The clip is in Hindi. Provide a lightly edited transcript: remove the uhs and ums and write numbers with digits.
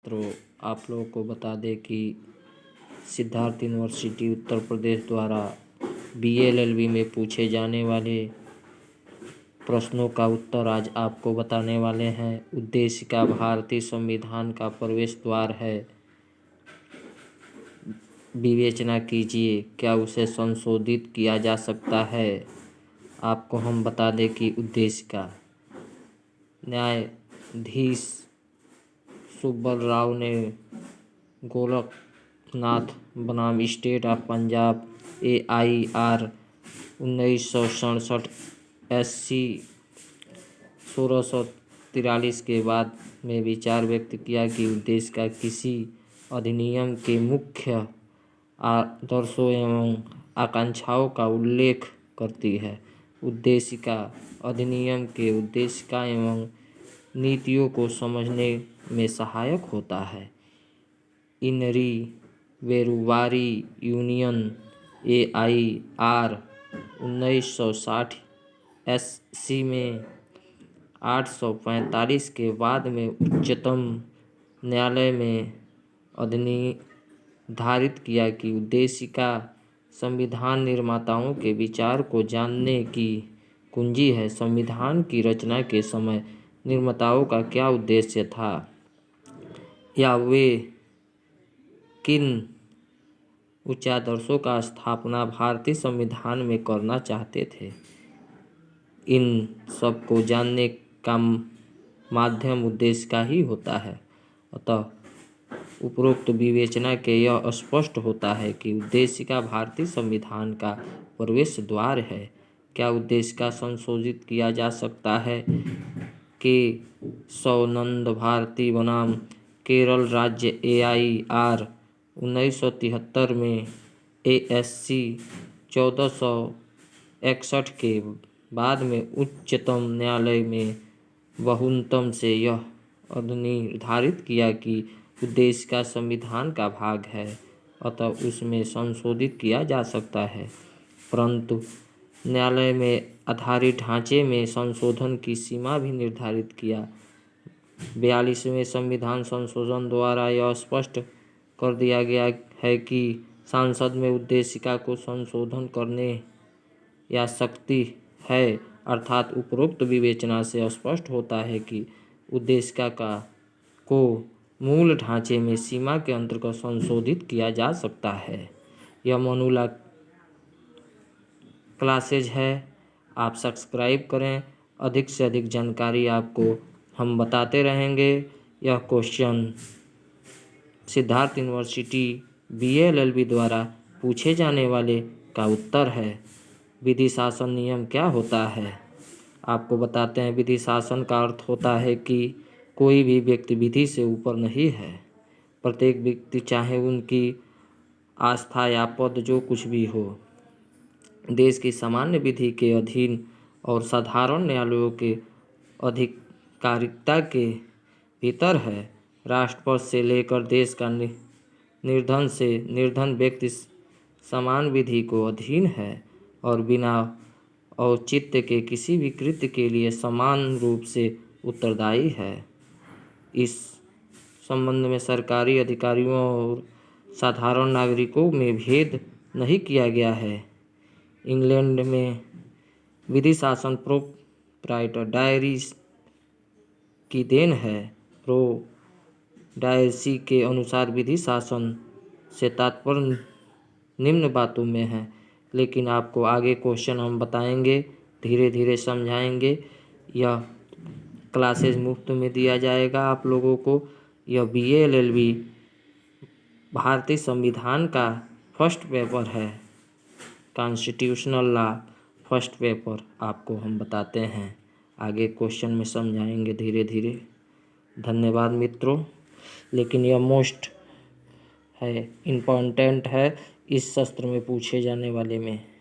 तो आप लोगों को बता दें कि सिद्धार्थ यूनिवर्सिटी उत्तर प्रदेश द्वारा BA-LLB में पूछे जाने वाले प्रश्नों का उत्तर आज आपको बताने वाले हैं। उद्देशिका भारतीय संविधान का प्रवेश द्वार है। विवेचना कीजिए, क्या उसे संशोधित किया जा सकता है। आपको हम बता दें कि उद्देशिका न्यायाधीश सुब्बल राव ने गोरखनाथ बनाम state of Punjab AIR 1967 SC 1643 के बाद में विचार व्यक्त किया कि उद्देशिका किसी अधिनियम के मुख्य आदर्शों एवं आकांक्षाओं का उल्लेख करती है। उद्देशिका अधिनियम के उद्देशिका एवं नीतियों को समझने में सहायक होता है। इनरी वेरुवारी यूनियन AIR 1960 SC में 845 के बाद में उच्चतम न्यायालय में निर्धारित किया कि उद्देशिका संविधान निर्माताओं के विचार को जानने की कुंजी है। संविधान की रचना के समय निर्माताओं का क्या उद्देश्य था या वे किन उच्च आदर्शों का स्थापना भारतीय संविधान में करना चाहते थे, इन सब को जानने का माध्यम उद्देशिका ही होता है। अतः उपरोक्त विवेचना के यह स्पष्ट होता है कि उद्देशिका भारतीय संविधान का प्रवेश द्वार है। क्या उद्देशिका संशोधित किया जा सकता है। केशवानंद भारती बनाम केरल राज्य AIR 1973 में ASC 1461 के बाद में उच्चतम न्यायालय में बहुमत से यह निर्धारित किया कि उद्देशिका संविधान का भाग है, अतः उसमें संशोधित किया जा सकता है। परंतु न्यायालय में आधारित ढांचे में संशोधन की सीमा भी निर्धारित किया। 42वें संविधान संशोधन द्वारा यह स्पष्ट कर दिया गया है कि संसद में उद्देशिका को संशोधन करने या शक्ति है। अर्थात उपरोक्त विवेचना से स्पष्ट होता है कि उद्देशिका को मूल ढांचे में सीमा के अंतर्गत संशोधित किया जा सकता है। यह मनुला क्लासेज है, आप सब्सक्राइब करें। अधिक से अधिक जानकारी आपको हम बताते रहेंगे। यह क्वेश्चन सिद्धार्थ यूनिवर्सिटी BA-LLB द्वारा पूछे जाने वाले का उत्तर है। विधि शासन नियम क्या होता है, आपको बताते हैं। विधि शासन का अर्थ होता है कि कोई भी व्यक्ति विधि से ऊपर नहीं है। प्रत्येक व्यक्ति चाहे उनकी आस्था या पद जो कुछ भी हो, देश की सामान्य विधि के अधीन और साधारण न्यायालयों के अधिकारिता के भीतर है। राष्ट्रपति से लेकर देश का निर्धन व्यक्ति समान विधि को अधीन है और बिना औचित्य के किसी भी कृत्य के लिए समान रूप से उत्तरदायी है। इस संबंध में सरकारी अधिकारियों और साधारण नागरिकों में भेद नहीं किया गया है। इंग्लैंड में विधि शासन प्रोप्राइटरी की देन है। प्रोप्राइटरी के अनुसार विधि शासन से तात्पर्य निम्न बातों में है, लेकिन आपको आगे क्वेश्चन हम बताएंगे, धीरे धीरे समझाएंगे। यह क्लासेज मुफ्त में दिया जाएगा आप लोगों को। यह BA-LLB भारतीय संविधान का फर्स्ट पेपर है। कॉन्स्टिट्यूशनल लॉ फर्स्ट पेपर आपको हम बताते हैं। आगे क्वेश्चन में समझाएंगे धीरे धीरे। धन्यवाद मित्रों। लेकिन यह मोस्ट है, इम्पोर्टेंट है इस सत्र में पूछे जाने वाले में।